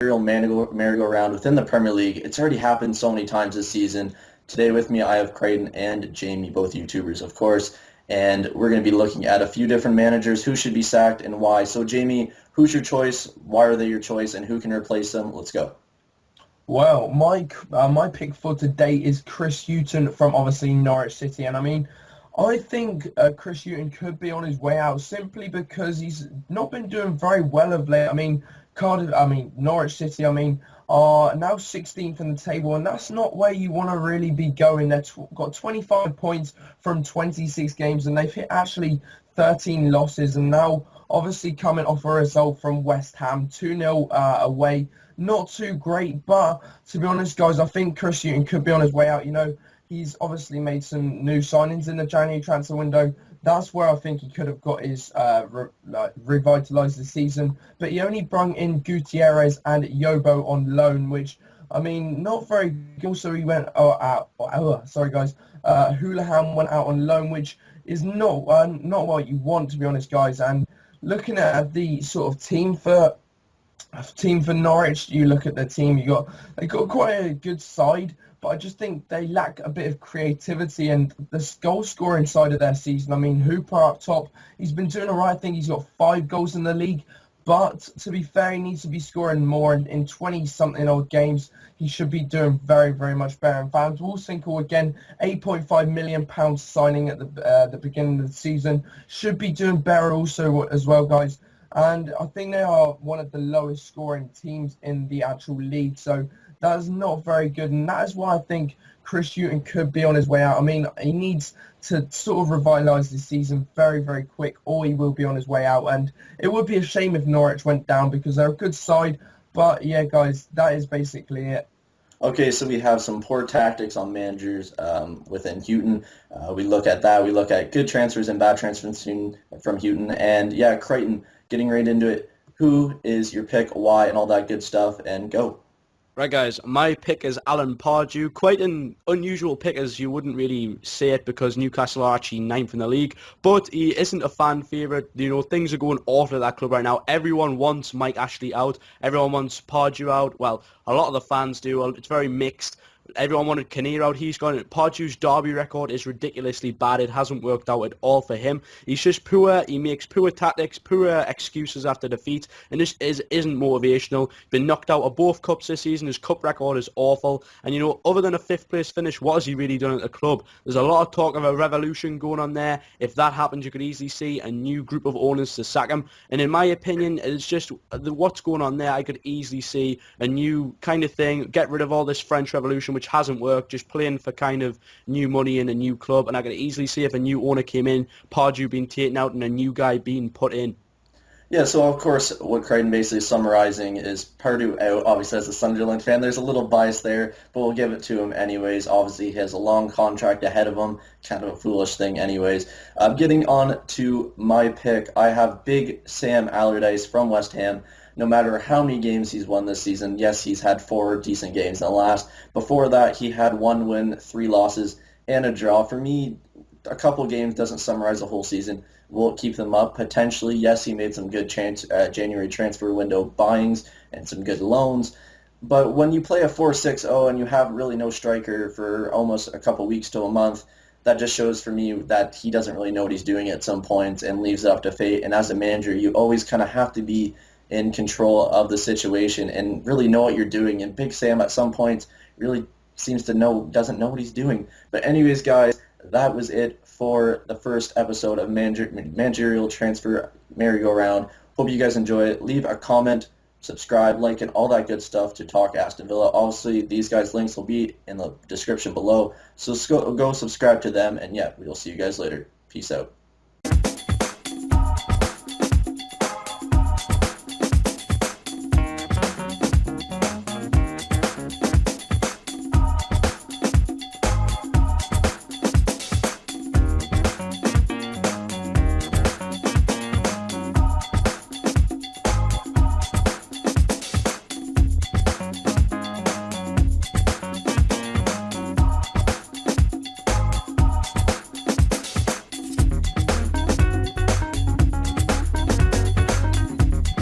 managerial merry-go-round within the Premier League. It's already happened so many times this season. Today with me, I have Creighton and Jamie, both YouTubers, of course, and we're going to be looking at a few different managers, who should be sacked and why. So, Jamie, who's your choice? Why are they your choice? And who can replace them? Let's go. Well, my pick for today is Chris Hughton from obviously Norwich City, and I think Chris Hughton could be on his way out simply because he's not been doing very well of late. Norwich City, are now 16th in the table, and that's not where you want to really be going. They've got 25 points from 26 games, and they've hit actually 13 losses, and now obviously coming off a result from West Ham, 2-0 away. Not too great, but to be honest, guys, I think Chris Hughton could be on his way out. He's obviously made some new signings in the January transfer window. That's where I think he could have got his revitalised the season. But he only brung in Gutierrez and Yobo on loan, which, not very good. Also, he went Houlihan went out on loan, which is not what you want, to be honest, guys. And looking at the sort of team for Norwich, you look at the team, they got quite a good side, but I just think they lack a bit of creativity and the goal scoring side of their season. Hooper up top, he's been doing the right thing. He's got 5 goals in the league, but to be fair, he needs to be scoring more in 20-something odd games. He should be doing very, very much better. And Van Wolfswinkel, again, £8.5 million signing at the beginning of the season, should be doing better also as well, guys. And I think they are one of the lowest scoring teams in the actual league. So that is not very good. And that is why I think Chris Hughton could be on his way out. He needs to sort of revitalise this season very, very quick, or he will be on his way out. And it would be a shame if Norwich went down because they're a good side. But yeah, guys, that is basically it. Okay, so we have some poor tactics on managers within Houghton. We look at that. We look at good transfers and bad transfers from Houghton. And yeah, Creighton, getting right into it. Who is your pick, why, and all that good stuff, and go. Right, guys, my pick is Alan Pardew. Quite an unusual pick, as you wouldn't really say it, because Newcastle are actually 9th in the league. But he isn't a fan favourite. Things are going awful at that club right now. Everyone wants Mike Ashley out. Everyone wants Pardew out. Well, a lot of the fans do. It's very mixed. Everyone wanted Kinnear out. He's gone. Pardew's derby record is ridiculously bad. It hasn't worked out at all for him. He's just poor. He makes poor tactics, poor excuses after defeat, and this isn't motivational. Been knocked out of both cups this season. His cup record is awful. And, other than a 5th place finish, what has he really done at the club? There's a lot of talk of a revolution going on there. If that happens, you could easily see a new group of owners to sack him. And in my opinion, it's just what's going on there. I could easily see a new kind of thing. Get rid of all this French Revolution, which hasn't worked, just playing for kind of new money in a new club. And I could easily see if a new owner came in, Pardew being taken out and a new guy being put in. Yeah, so of course, what Creighton basically is summarizing is Pardew out. Obviously, as a Sunderland fan, there's a little bias there, but we'll give it to him anyways. Obviously, he has a long contract ahead of him, kind of a foolish thing anyways. Getting on to my pick, I have Big Sam Allardyce from West Ham. No matter how many games he's won this season, yes, he's had 4 decent games in the last. Before that, he had 1 win, 3 losses, and a draw. For me, a couple games doesn't summarize the whole season. Will it keep them up? Potentially, yes, he made some good January transfer window buyings and some good loans. But when you play a 4-6-0 and you have really no striker for almost a couple weeks to a month, that just shows for me that he doesn't really know what he's doing at some points and leaves it up to fate. And as a manager, you always kind of have to be in control of the situation and really know what you're doing. And Big Sam at some points really doesn't know what he's doing. But anyways, guys, that was it for the first episode of Managerial Transfer Merry-Go-Round. Hope you guys enjoy it. Leave a comment, subscribe, like, and all that good stuff to Talk Aston Villa. Obviously, these guys' links will be in the description below. So go subscribe to them. And yeah, we'll see you guys later. Peace out.